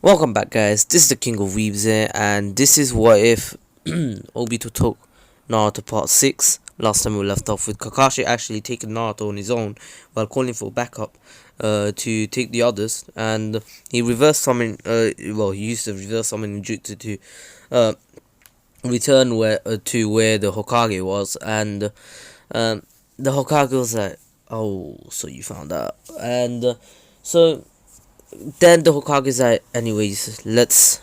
Welcome back, guys. This is the King of Weebs here, and this is what if Obito took Naruto Part 6. Last time we left off with Kakashi actually taking Naruto on his own while calling for backup to take the others, and he reversed summon. He used the reverse summon jutsu to return to where the Hokage was, and the Hokage was like, "Oh, so you found out?" And so. Then the Hokage's like, anyways, let's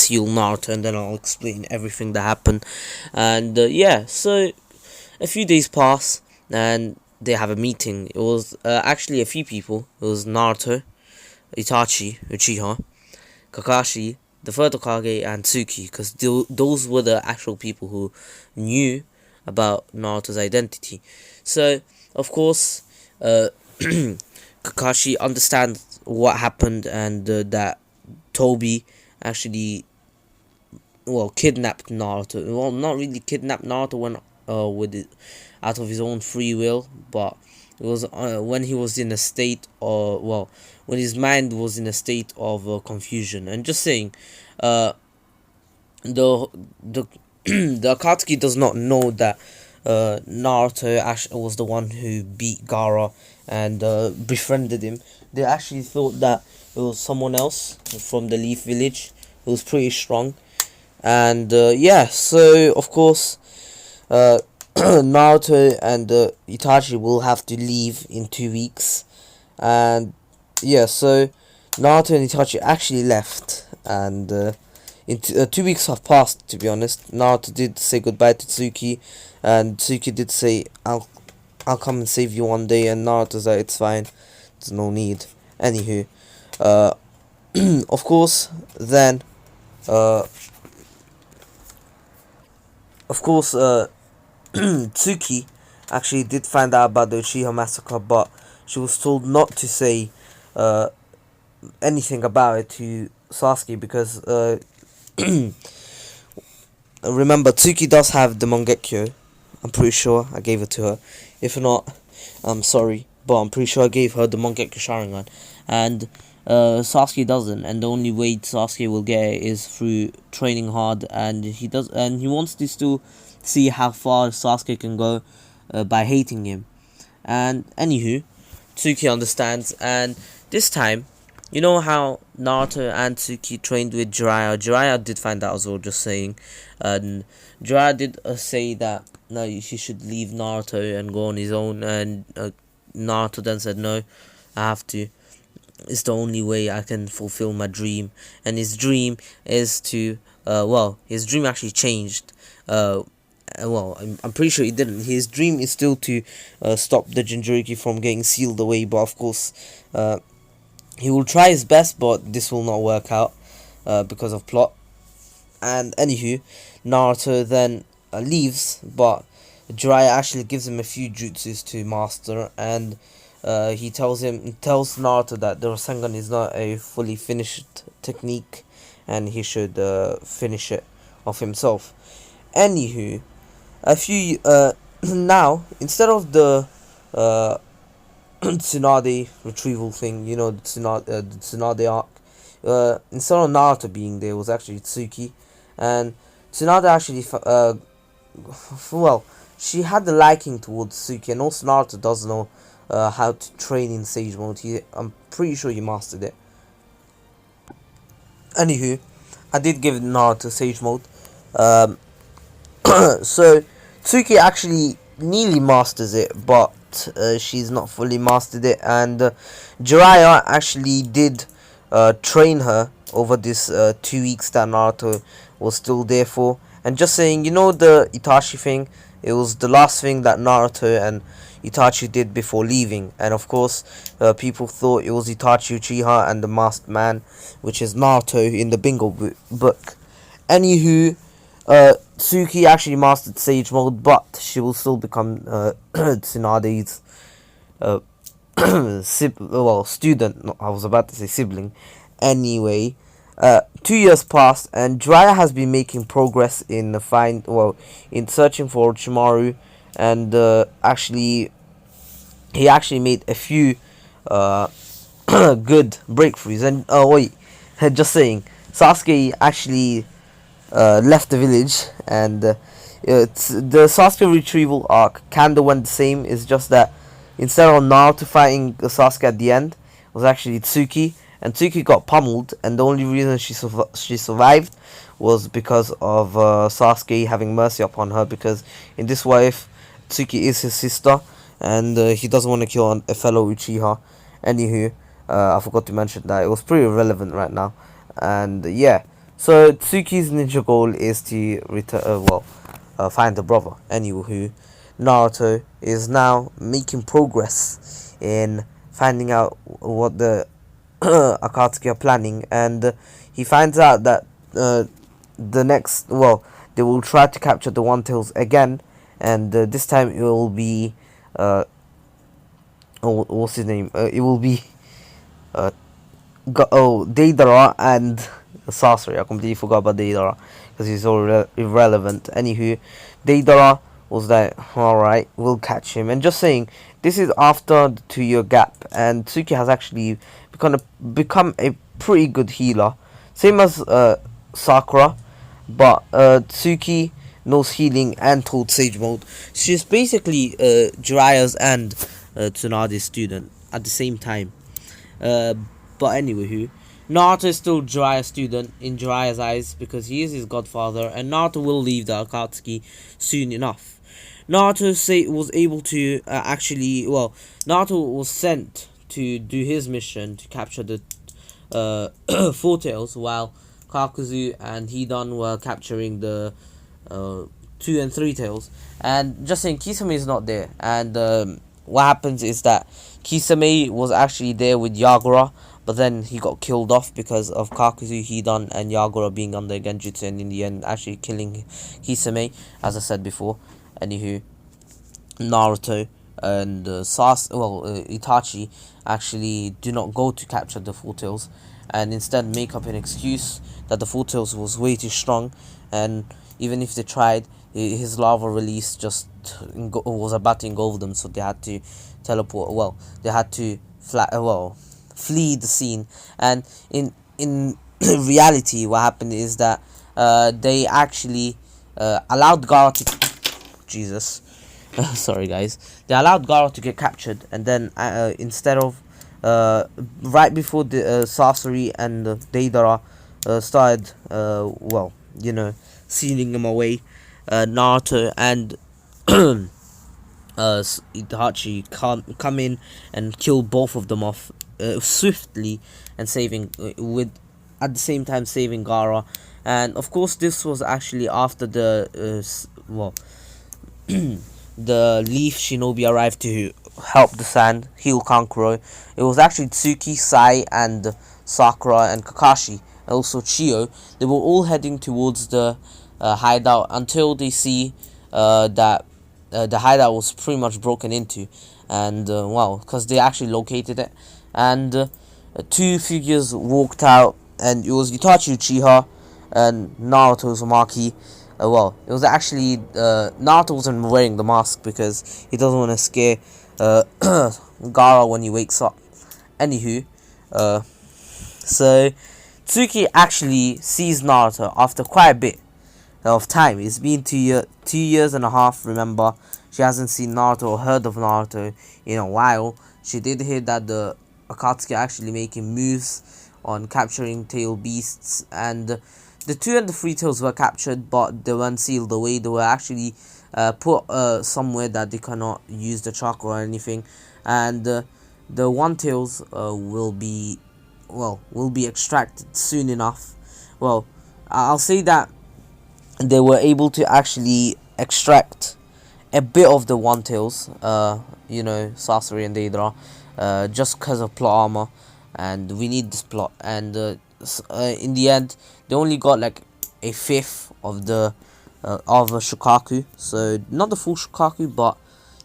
heal Naruto, and then I'll explain everything that happened. And yeah, so a few days pass, and they have a meeting. It was actually a few people. It was Naruto, Itachi, Uchiha, Kakashi, the third Hokage, and Tsuki, because those were the actual people who knew about Naruto's identity. So, of course, Kakashi understands what happened, and that Toby actually kidnapped Naruto. Well, not really kidnapped Naruto with it out of his own free will, but it was when he was in a state of when his mind was in a state of confusion. And just saying, the the Akatsuki does not know that Naruto actually was the one who beat Gaara and befriended him. They actually thought that it was someone else from the Leaf Village. It was pretty strong. And yeah, so of course Naruto and Itachi will have to leave in 2 weeks. And yeah, so Naruto and Itachi actually left, and in 2 weeks have passed, to be honest. Naruto did say goodbye to Tsuki, and Tsuki did say, I'll come and save you one day, and Naruto's like, it's fine, there's no need. Anywho, of course, then, Tsuki actually did find out about the Uchiha massacre, but she was told not to say anything about it to Sasuke, because remember, Tsuki does have the Mangekyo. I'm pretty sure I gave it to her. If not, I'm sorry, but I'm pretty sure I gave her the Mangekyo Sharingan. And Sasuke doesn't, and the only way Sasuke will get it is through training hard, and he wants to still see how far Sasuke can go by hating him. And anywho, Tsuki understands, and this time, you know how Naruto and Tsuki trained with Jiraiya? Jiraiya did find out as well, just saying. And Jiraiya did say that no, he should leave Naruto and go on his own. And Naruto then said, no, I have to. It's the only way I can fulfill my dream. And his dream is to, his dream actually changed. I'm pretty sure he didn't. His dream is still to stop the Jinchuriki from getting sealed away, but of course, he will try his best, but this will not work out because of plot. And anywho, Naruto then leaves, but Jiraiya actually gives him a few jutsus to master, and he tells Naruto that the Rasengan is not a fully finished technique, and he should finish it off himself. Anywho, a few now, instead of the Tsunade retrieval thing, you know, the Tsunade arc, instead of Naruto being there, it was actually Tsuki. And Tsunade actually she had the liking towards Tsuki, and also Naruto does know how to train in Sage Mode. I'm pretty sure he mastered it. Anywho, I did give Naruto Sage Mode. So Tsuki actually nearly masters it, but she's not fully mastered it, and Jiraiya actually did train her over this 2 weeks that Naruto was still there for. And just saying, you know, the Itachi thing, it was the last thing that Naruto and Itachi did before leaving, and of course people thought it was Itachi, Uchiha, and the masked man, which is Naruto in the bingo book. Anywho, Tsuki actually mastered Sage Mode, but she will still become Tsunade's student. No, I was about to say sibling. Anyway, 2 years passed, and Jiraiya has been making progress in in searching for Orochimaru, and he actually made a few good breakthroughs. And Just saying, Sasuke actually left the village, and the Sasuke retrieval arc kinda went the same. It's just that instead of Naruto fighting Sasuke at the end, it was actually Tsuki, and Tsuki got pummeled, and the only reason she survived was because of Sasuke having mercy upon her, because in this wife, Tsuki is his sister, and he doesn't want to kill a fellow Uchiha. Anywho, I forgot to mention that. It was pretty relevant right now. And yeah, so Tsuki's ninja goal is to find the brother. Anywho, Naruto is now making progress in finding out what the Akatsuki are planning, and he finds out that they will try to capture the One Tails again, and this time it will be what's his name? It will be Deidara and Sasori. I completely forgot about Deidara because he's so irrelevant. Anywho, Deidara was like, alright, we'll catch him. And just saying, this is after the 2-year gap, and Tsuki has actually become a pretty good healer. Same as Sakura, but Tsuki knows healing and told Sage Mode. She's basically Jiraiya's and Tsunade's student at the same time. But anyway, Naruto is still Jiraiya's student in Jiraiya's eyes because he is his godfather, and Naruto will leave the Akatsuki soon enough. Naruto was able to Naruto was sent to do his mission to capture the Four Tails, while Kakuzu and Hidan were capturing the 2 and 3 Tails. And just saying, Kisame is not there, and what happens is that Kisame was actually there with Yagura, but then he got killed off because of Kakuzu, Hidan, and Yagura being under Genjutsu, and in the end actually killing Kisame, as I said before. Anywho, Naruto and Itachi actually do not go to capture the Four Tails, and instead make up an excuse that the Four Tails was way too strong, and even if they tried, his lava release just was about to engulf them, so they had to teleport. Well, they had to flee the scene. And in reality, what happened is that they actually allowed Gaara to Jesus. Sorry, guys. They allowed Gaara to get captured, and then instead of right before the Sasori and Deidara started, sealing him away, Naruto and Itachi come in and kill both of them off swiftly, and at the same time saving Gaara. And of course, this was actually after the the Leaf Shinobi arrived to help the Sand heal Kankuro. It was actually Tsuki, Sai, and Sakura, and Kakashi, and also Chio. They were all heading towards the hideout until they see that the hideout was pretty much broken into, and because they actually located it, and 2 figures walked out, and it was Itachi Uchiha and Naruto Uzumaki. It was actually Naruto wasn't wearing the mask because he doesn't want to scare Gaara when he wakes up. Anywho, so Tsuki actually sees Naruto after quite a bit of time. It's been 2 years and a half. Remember, she hasn't seen Naruto or heard of Naruto in a while. She did hear that the Akatsuki are actually making moves on capturing tail beasts, and the 2 and the 3 tails were captured, but they weren't sealed away. They were actually put somewhere that they cannot use the chakra or anything, and the 1 tails will be extracted soon enough. Well, I'll say that they were able to actually extract a bit of the 1 tails, Sasori and Deidara, just because of plot armor, and we need this plot. And in the end, they only got like a fifth of the of a Shukaku, so not the full Shukaku, but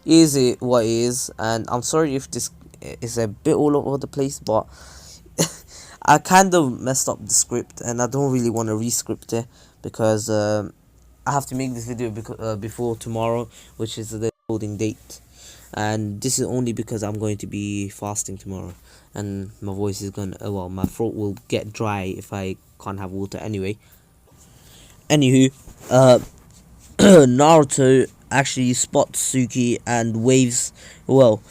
is it what it is. And I'm sorry if this is a bit all over the place, but I kind of messed up the script, and I don't really want to re-script it because I have to make this video before tomorrow, which is the recording date. and this is only because I'm going to be fasting tomorrow, and my voice is gonna well, my throat will get dry if I can't have water anyway. Anywho, Naruto actually spots Tsuki and waves. Well,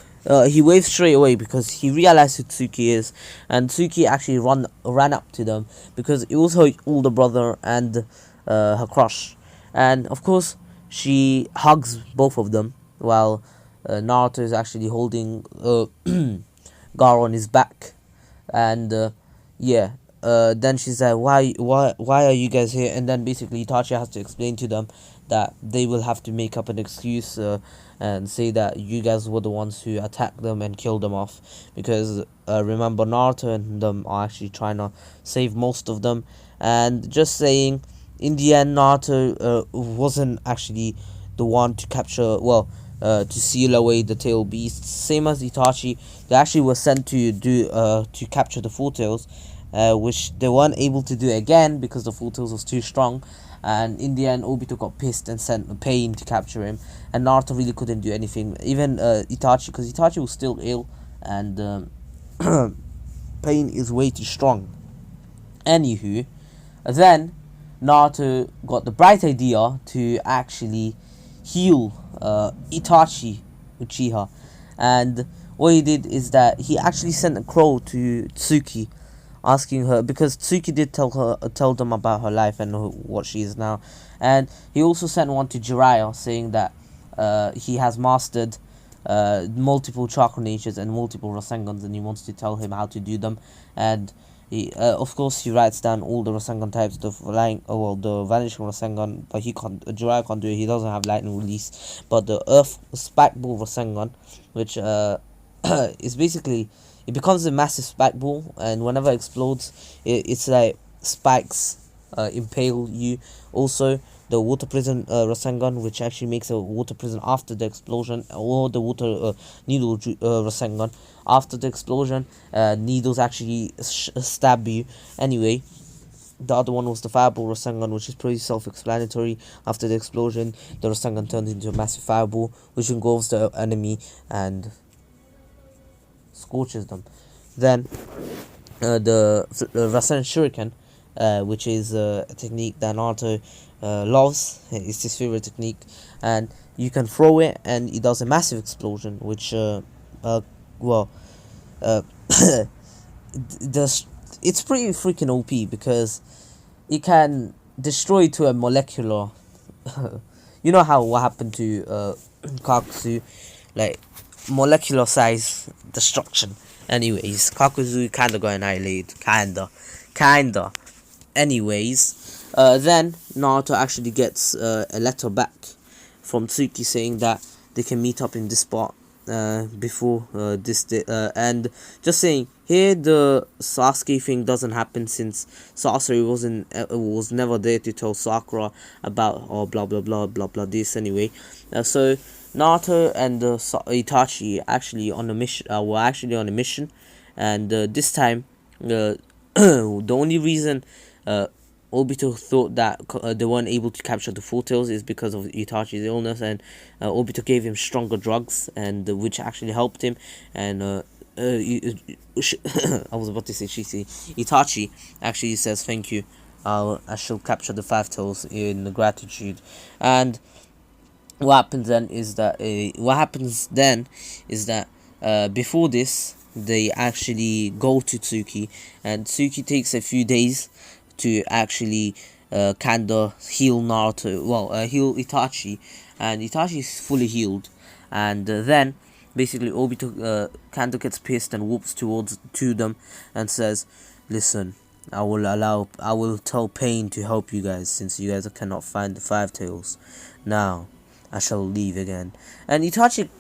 he waves straight away because he realized who Tsuki is, and Tsuki actually ran up to them because it was her older brother and her crush, and of course she hugs both of them while Naruto is actually holding Gar on his back, and yeah. Then she said, why are you guys here? And then basically Itachi has to explain to them that they will have to make up an excuse and say that you guys were the ones who attacked them and killed them off, because remember, Naruto and them are actually trying to save most of them, and just saying, in the end Naruto wasn't actually the one to capture, well, to seal away the tail beasts, same as Itachi. They actually were sent to do to capture the Four Tails, which they weren't able to do again because the Four Tails was too strong. And in the end, Obito got pissed and sent Pain to capture him, and Naruto really couldn't do anything. Even Itachi, because Itachi was still ill, and Pain is way too strong. Anywho, then Naruto got the bright idea to actually heal Itachi Uchiha, and what he did is that he actually sent a crow to Tsuki, asking her, because Tsuki did tell them about her life and what she is now, and he also sent one to Jiraiya saying that he has mastered multiple chakra natures and multiple Rasengans, and he wants to tell him how to do them. And he, of course, he writes down all the Rasengan types, the flying, the vanishing Rasengan, but Jiraiya can't do it. He doesn't have lightning release, but the Earth Spike Ball Rasengan, which is basically, it becomes a massive spike ball, and whenever it explodes, it's like spikes impale you. Also, the water prison Rasengan, which actually makes a water prison after the explosion, or the water needle Rasengan. After the explosion, needles actually stab you. Anyway, the other one was the Fireball Rasengan, which is pretty self-explanatory. After the explosion, the Rasengan turns into a massive fireball, which engulfs the enemy and scorches them. Then the Rasen Shuriken, which is a technique that Naruto loves. It's his favorite technique, and you can throw it and it does a massive explosion, which well, it's pretty freaking OP because it can destroy to a molecular you know how what happened to Kakuzu, like molecular size destruction. Anyways, Kakuzu kinda got annihilated, kinda. Anyways, then Naruto actually gets a letter back from Tsuki saying that they can meet up in this spot before this day, and just saying here the Sasuke thing doesn't happen since Sasori was never there to tell Sakura about blah blah blah blah blah this anyway. So Naruto and Itachi actually on a mission were actually on a mission, and this time the only reason Obito thought that they weren't able to capture the Four Tails is because of Itachi's illness, and Obito gave him stronger drugs, and which actually helped him. And I was about to say Itachi actually says thank you. I shall capture the Five Tails in gratitude. And what happens then is that before this they actually go to Tsuki, and Tsuki takes a few days to actually kinda heal Naruto, heal Itachi, and Itachi is fully healed. And then basically Obito kinda gets pissed and whoops to them and says, listen, I will tell Pain to help you guys, since you guys cannot find the Five Tails. Now I shall leave again. And Itachi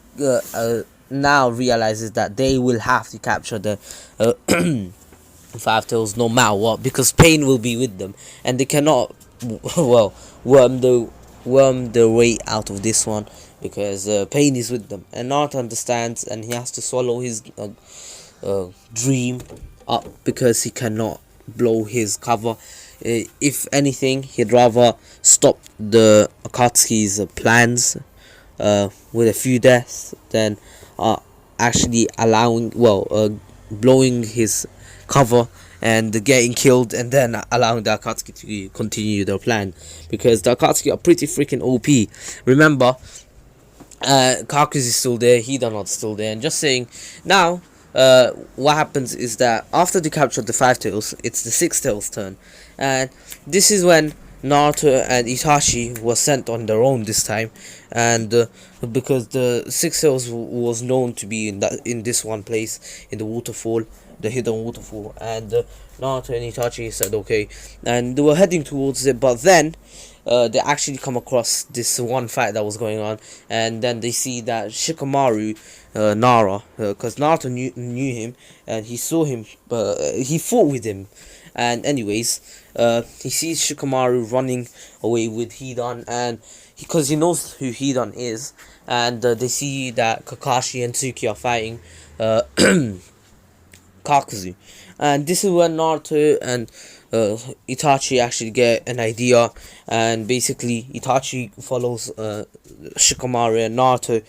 now realizes that they will have to capture the Five Tails no matter what, because Pain will be with them, and they cannot worm their way out of this one, because Pain is with them, and Naruto understands, and he has to swallow his dream up because he cannot blow his cover. If anything, he'd rather stop the Akatsuki's plans with a few deaths, then actually blowing his cover and getting killed, and then allowing the Akatsuki to continue their plan, because the Akatsuki are pretty freaking OP. Remember, Kakuzu is still there, Hidanot's still there, and just saying now. What happens is that after they capture the Five Tails, it's the Six Tails' turn, and this is when Naruto and Itachi were sent on their own this time, and because the Six Tails was known to be in this one place, in the waterfall, the hidden waterfall, and Naruto and Itachi said okay, and they were heading towards it, but then they actually come across this one fight that was going on, and then they see that Shikamaru, Nara, because Naruto knew him, and he saw him, he fought with him, and anyways, he sees Shikamaru running away with Hidan, and because he knows who Hidan is, and they see that Kakashi and Tsuki are fighting Kakuzu, and this is when Naruto and Itachi actually get an idea, and basically Itachi follows Shikamaru, and Naruto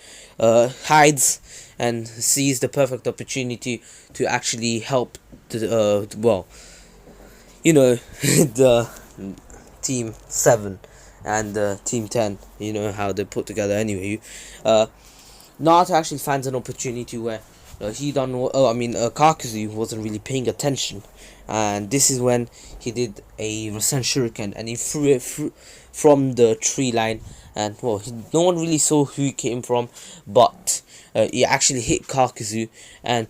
hides and sees the perfect opportunity to actually help the the team 7 and team 10, you know how they put together. Anyway, Naruto actually finds an opportunity where Kakuzu wasn't really paying attention, and this is when he did a Rasen Shuriken, and he threw it from the tree line, and no one really saw who he came from, but he actually hit Kakuzu, and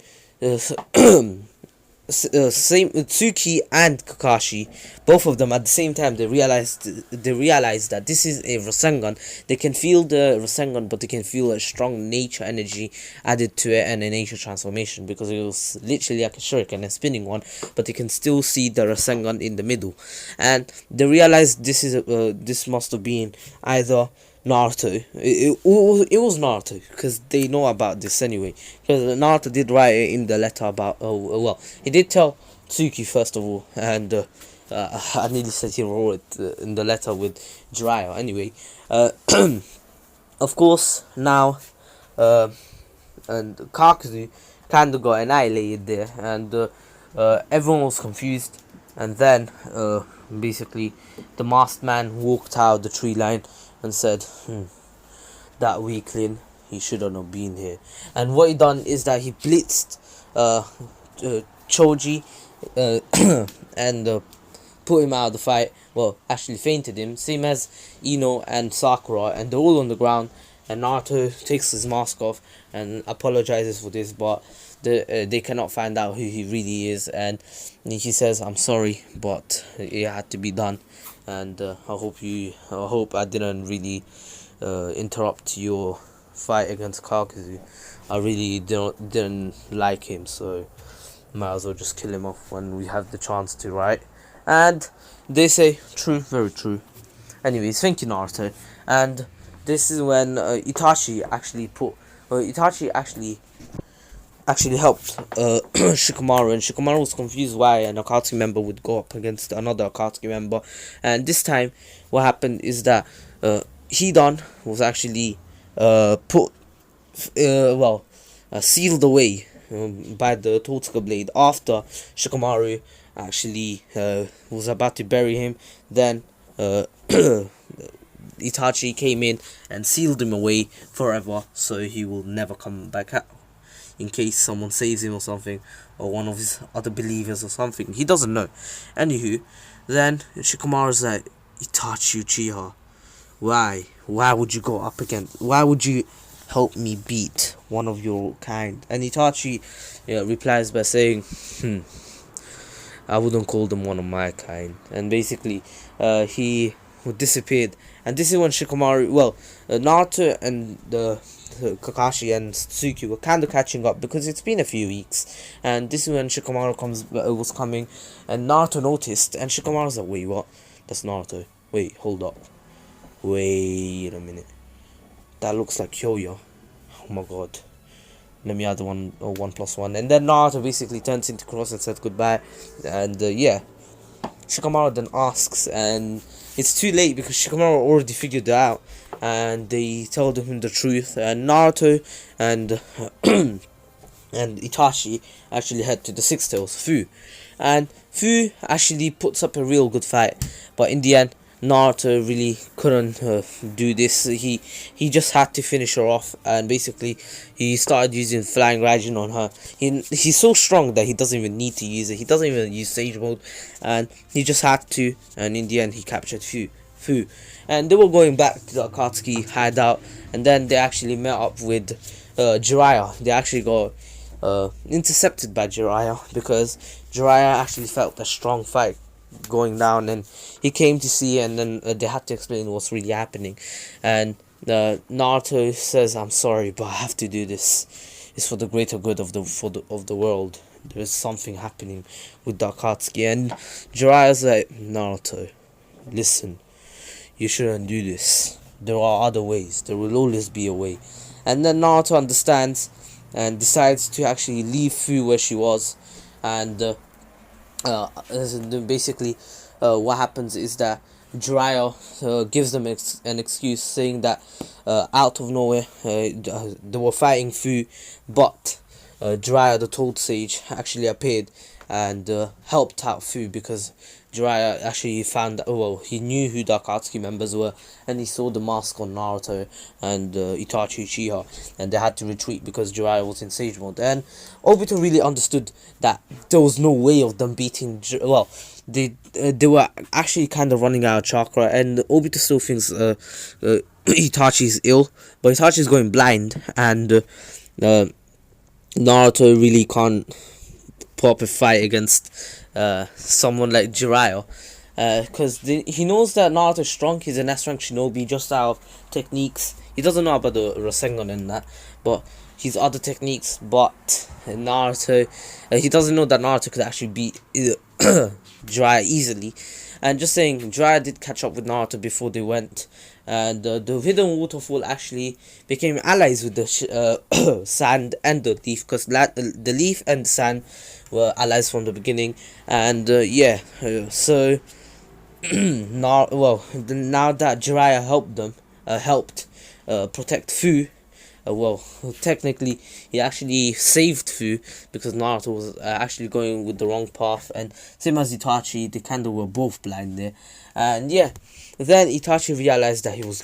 same Tsuki and Kakashi, both of them at the same time, they realized that this is a Rasengan. They can feel the Rasengan, but they can feel a strong nature energy added to it, and a nature transformation, because it was literally like a shuriken, a spinning one, but they can still see the Rasengan in the middle, and they realized this must have been either Naruto. It was Naruto, because they know about this anyway, because Naruto did write it in the letter about he did tell Tsuki first of all, and I nearly said he wrote it in the letter with Jiraiya. Anyway, of course now and Kakuzu kinda got annihilated there, and everyone was confused, and then basically the masked man walked out the tree line and said, that weakling, he shouldn't have been here. And what he done is that he blitzed Choji and put him out of the fight. Well, actually fainted him, same as Ino and Sakura, and they're all on the ground, and Naruto takes his mask off and apologizes for this, but they cannot find out who he really is, and he says, I'm sorry, but it had to be done, and I hope I didn't really interrupt your fight against Kakuzu. I really didn't like him, so might as well just kill him off when we have the chance to, right? And they say, true, very true. Anyways, thank you, Naruto. And this is when Itachi actually helped Shikamaru, and Shikamaru was confused why an Akatsuki member would go up against another Akatsuki member. And this time, what happened is that Hidan was actually sealed away by the Totsuka blade after Shikamaru actually was about to bury him. Then Itachi came in and sealed him away forever, so he will never come back out, in case someone saves him or something, or one of his other believers or something. He doesn't know. Anywho, then Shikamaru's like, Itachi Uchiha, why would you go up against, why would you help me beat one of your kind? And Itachi replies by saying, I wouldn't call them one of my kind. And basically he disappeared. And this is when Shikamaru, Naruto and the Kakashi and Tsuki were kind of catching up, because it's been a few weeks, and this is when Shikamaru was coming, and Naruto noticed, and Shikamaru's like, wait, what? That's Naruto. Wait, hold up. Wait a minute. That looks like Kyoya. Oh my god. Let me add 1+1. And then Naruto basically turns into Cross and said goodbye, and Shikamaru then asks, and it's too late because Shikamaru already figured it out, and they told him the truth. And Naruto and and Itachi actually head to the Six Tails, Fu. And Fu actually puts up a real good fight, but in the end, Naruto really couldn't do this. He just had to finish her off, and basically he started using Flying Raijin on her. He's so strong that he doesn't even need to use it. He doesn't even use Sage Mode, and he just had to. And in the end, he captured Fu. And they were going back to the Akatsuki hideout, and then they actually met up with Jiraiya. They actually got intercepted by Jiraiya because Jiraiya actually felt a strong fight going down, and he came to see, and then they had to explain what's really happening. And Naruto says, "I'm sorry, but I have to do this. It's for the greater good of the world. There's something happening with the Akatsuki." And Jiraiya's like, "Naruto, listen, you shouldn't do this. There are other ways. There will always be a way." And then Naruto understands and decides to actually leave Fu where she was. And basically, what happens is that Jiraiya gives them an excuse, saying that out of nowhere they were fighting Fu, but Jiraiya, the Toad Sage, actually appeared and helped out Fu, because Jiraiya actually found that, well, he knew who the Akatsuki members were, and he saw the mask on Naruto and Itachi Uchiha, and they had to retreat because Jiraiya was in Sage Mode. And Obito really understood that there was no way of them beating they were actually kind of running out of chakra, and Obito still thinks Itachi is ill, but Itachi is going blind, and Naruto really can't put up a fight against someone like Jiraiya, because he knows that Naruto is strong. He's an S-rank shinobi, just out of techniques. He doesn't know about the Rasengan and that, but his other techniques. But Naruto, he doesn't know that Naruto could actually beat Jiraiya easily. And just saying, Jiraiya did catch up with Naruto before they went, and the hidden waterfall actually became allies with the sand and the leaf, because the leaf and the sand were allies from the beginning. And so now that Jiraiya helped protect Fu, technically he actually saved Fu, because Naruto was actually going with the wrong path, and same as Itachi, they kind of were both blind there. And then Itachi realized that he was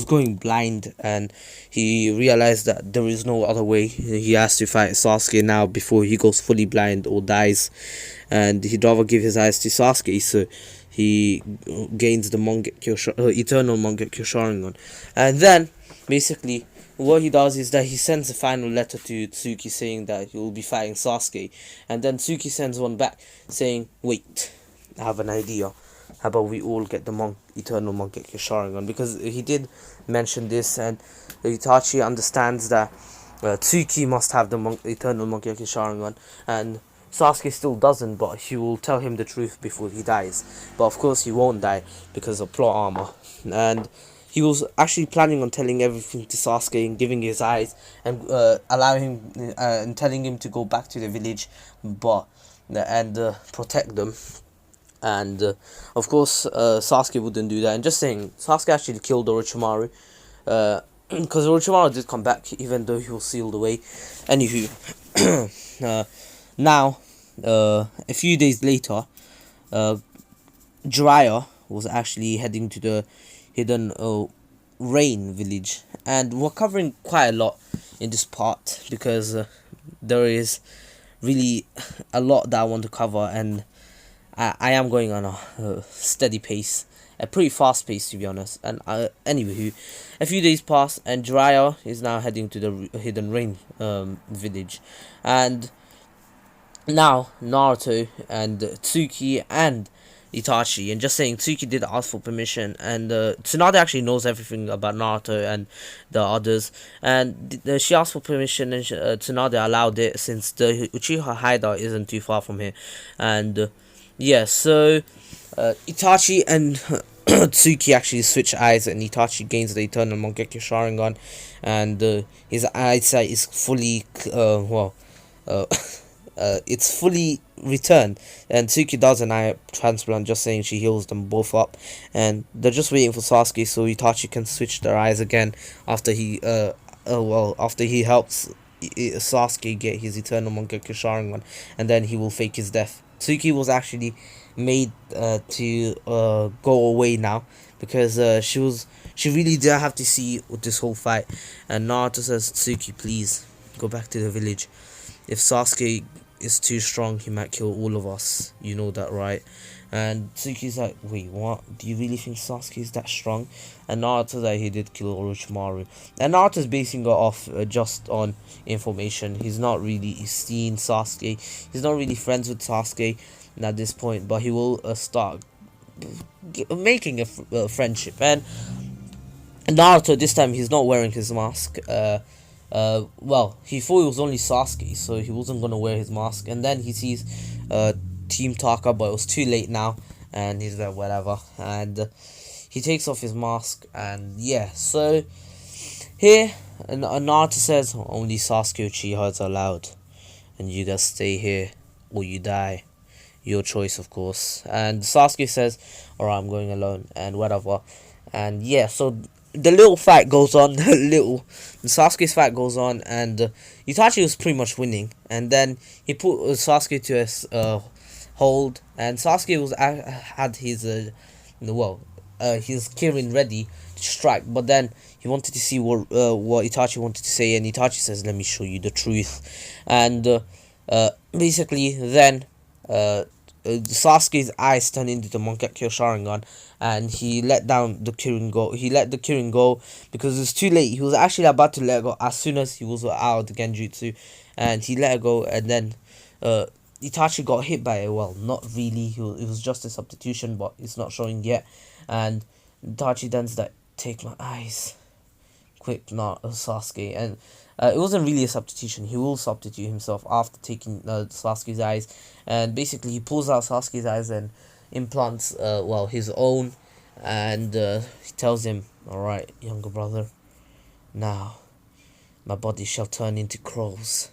going blind, and he realized that there is no other way. He has to fight Sasuke now before he goes fully blind or dies, and he'd rather give his eyes to Sasuke, so he gains the eternal Mangekyo Sharingan. And then basically what he does is that he sends a final letter to Tsuki saying that he will be fighting Sasuke, and then Tsuki sends one back saying, "Wait, I have an idea. How about we all get the eternal Mangekyo Sharingan?" Because he did mention this, and Itachi understands that Tsuki must have the eternal Mangekyo Sharingan, and Sasuke still doesn't, but he will tell him the truth before he dies. But of course he won't die because of plot armor. And he was actually planning on telling everything to Sasuke and giving his eyes and allowing him and telling him to go back to the village, and protect them. And of course Sasuke wouldn't do that. And just saying, Sasuke actually killed Orochimaru, because Orochimaru did come back even though he was sealed away. Anywho, now a few days later, Jiraiya was actually heading to the hidden rain village, and we're covering quite a lot in this part because there is really a lot that I want to cover, and I am going on a steady pace, a pretty fast pace to be honest. And anyway, a few days pass, and Jiraiya is now heading to the hidden rain village, and now Naruto and Tsuki and Itachi, and just saying, Tsuki did ask for permission, and Tsunade actually knows everything about Naruto and the others, and she asked for permission, and Tsunade allowed it since the Uchiha hideout isn't too far from here. And so Itachi and Tsuki actually switch eyes, and Itachi gains the eternal Mangekyo Sharingan, and his eyesight is fully it's fully returned, and Tsuki does an eye transplant, just saying she heals them both up, and they're just waiting for Sasuke so Itachi can switch their eyes again after after he helps Sasuke get his Eternal Mangekyo Sharingan, and then he will fake his death. Tsuki was actually made to go away now because she really did have to see this whole fight, and Naruto says, Tsuki, please go back to the village. If Sasuke is too strong, he might kill all of us. You know that, right? And Tsuki's like, wait, what? Do you really think Sasuke is that strong? And Naruto's like, he did kill Orochimaru. And Naruto's basing it off just on information. He's not really seen Sasuke. He's not really friends with Sasuke at this point. But he will start making a friendship. And Naruto, this time, he's not wearing his mask. Well, he thought it was only Sasuke, so he wasn't gonna wear his mask. And then he sees Team Taka, but it was too late now, and he's like, whatever. And he takes off his mask, and yeah. So here, Naruto says, only Sasuke Uchihas are allowed, and you guys stay here or you die. Your choice, of course. And Sasuke says, alright, I'm going alone, and whatever. And yeah, so the little fight goes on, the Sasuke's fight goes on, and Itachi was pretty much winning, and then he put Sasuke to his hold, and Sasuke was had his his Kirin ready to strike, but then he wanted to see what Itachi wanted to say, and Itachi says, let me show you the truth. And basically then Sasuke's eyes turned into the Mangekyo Sharingan, and he let down the Kirin go. He let the Kirin go because it was too late. He was actually about to let go as soon as he was out of the Genjutsu, and he let it go. And then Itachi got hit by it. Well, not really. It was just a substitution, but it's not showing yet. And Itachi then's like, take my eyes, quick, not Sasuke. And it wasn't really a substitution. He will substitute himself after taking Sasuke's eyes, and basically he pulls out Sasuke's eyes and implants his own, and he tells him, alright, younger brother, now my body shall turn into crows,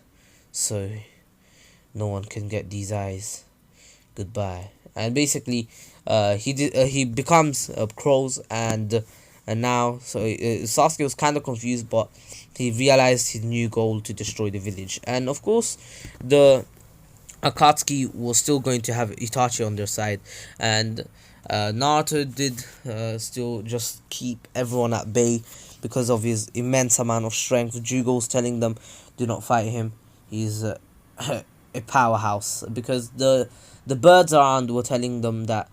so no one can get these eyes. Goodbye. And basically he becomes crows, and now Sasuke was kind of confused, but he realized his new goal to destroy the village. And of course the Akatsuki was still going to have Itachi on their side, and Naruto did still just keep everyone at bay because of his immense amount of strength. Jugo was telling them, do not fight him, he's a powerhouse, because the birds around were telling them that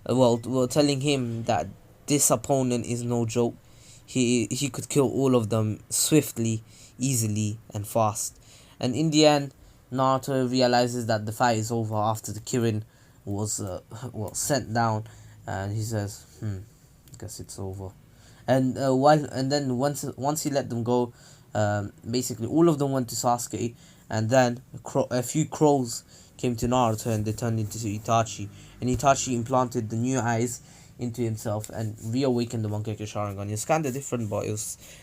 were telling him that this opponent is no joke. He could kill all of them swiftly, easily, and fast. And in the end, Naruto realizes that the fight is over after the Kirin was sent down, and he says, I guess it's over. And then once he let them go, basically all of them went to Sasuke, and then a few crows came to Naruto, and they turned into Itachi, and Itachi implanted the new eyes into himself and reawakened the Mangekyo Sharingan. It's kind of different, but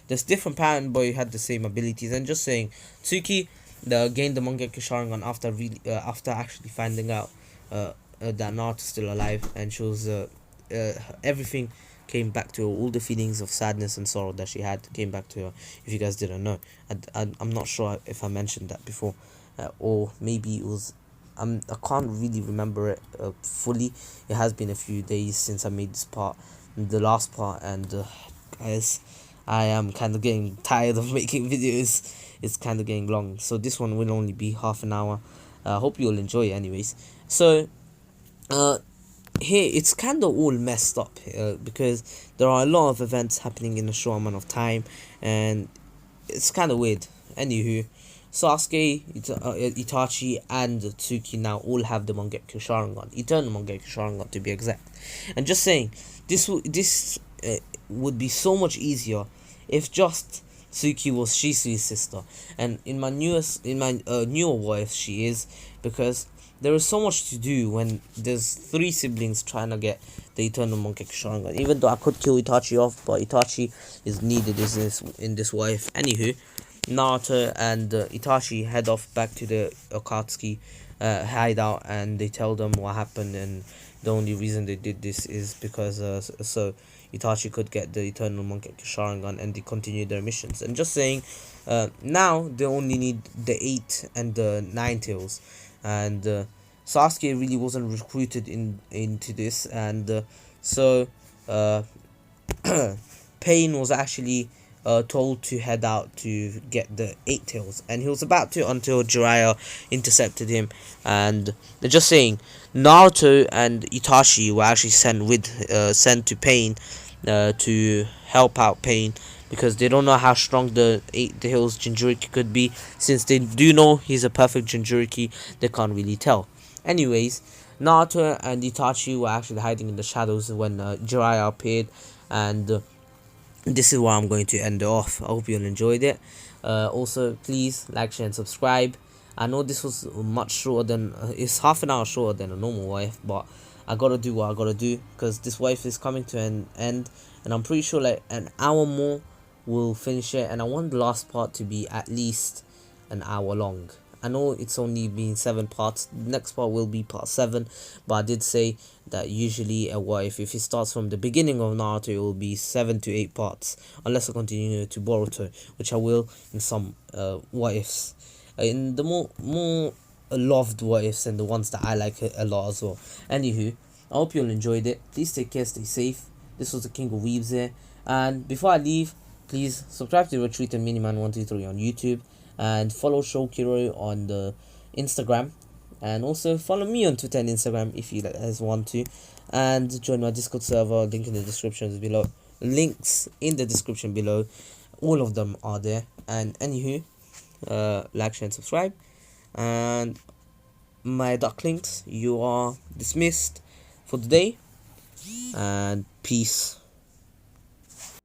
there's different pattern, but he had the same abilities. And just saying, Tsuki gained the Mangekyo Sharingan after actually finding out that Naruto's still alive, and she was everything came back to her. All the feelings of sadness and sorrow that she had came back to her. If you guys didn't know, I'm not sure if I mentioned that before, or maybe it was. I can't really remember it fully. It has been a few days since I made this part, the last part, and guys, I am kind of getting tired of making videos. It's kind of getting long, so this one will only be half an hour. I hope you'll enjoy it anyways. So here it's kind of all messed up because there are a lot of events happening in a short amount of time, and it's kind of weird. Anywho, Sasuke, Itachi, and Tsuki now all have the Mangekyo Sharingan, Eternal Mangekyo Sharingan to be exact. And just saying, this would be so much easier if just Tsuki was Shisui's sister. And in my newer wife, she is, because there is so much to do when there's 3 siblings trying to get the Eternal Mangekyo Sharingan. Even though I could kill Itachi off, but Itachi is needed in this wife. Anywho, Naruto and Itachi head off back to the Akatsuki hideout, and they tell them what happened, and the only reason they did this is because so Itachi could get the Eternal Mangekyo Sharingan, and they continue their missions. And just saying, now they only need the 8 and the 9 tails, and Sasuke really wasn't recruited into this, and so uh, Pain was actually told to head out to get the 8 tails, and he was about to until Jiraiya intercepted him. And they're just saying, Naruto and Itachi were actually sent to Pain to help out Pain, because they don't know how strong the 8 tails Jinchuriki could be. Since they do know he's a perfect Jinchuriki, they can't really tell. Anyways, Naruto and Itachi were actually hiding in the shadows when Jiraiya appeared, and this is where I'm going to end it off. I hope you all enjoyed it. Also, please like, share, and subscribe. I know this was much shorter than it's half an hour shorter than a normal wife, but I gotta do what I gotta do, because this wife is coming to an end, and I'm pretty sure like an hour more will finish it, and I want the last part to be at least an hour long. I know it's only been 7 parts. The next part will be part 7, but I did say that usually a wife, if it starts from the beginning of Naruto, it will be 7 to 8 parts, unless I continue to Boruto, which I will in some what ifs, in the more loved what ifs, and the ones that I like a lot as well. Anywho, I hope you all enjoyed it. Please take care, stay safe. This was the King of Weebs here, and before I leave, please subscribe to Ratreet and Miniman123 on YouTube, and follow Shokiro on the Instagram, and also follow me on Twitter and Instagram if you guys want to, and join my Discord server. Link in the description below. Links in the description below. All of them are there. And anywho, like, share, and subscribe. And my ducklings, you are dismissed for today. And peace.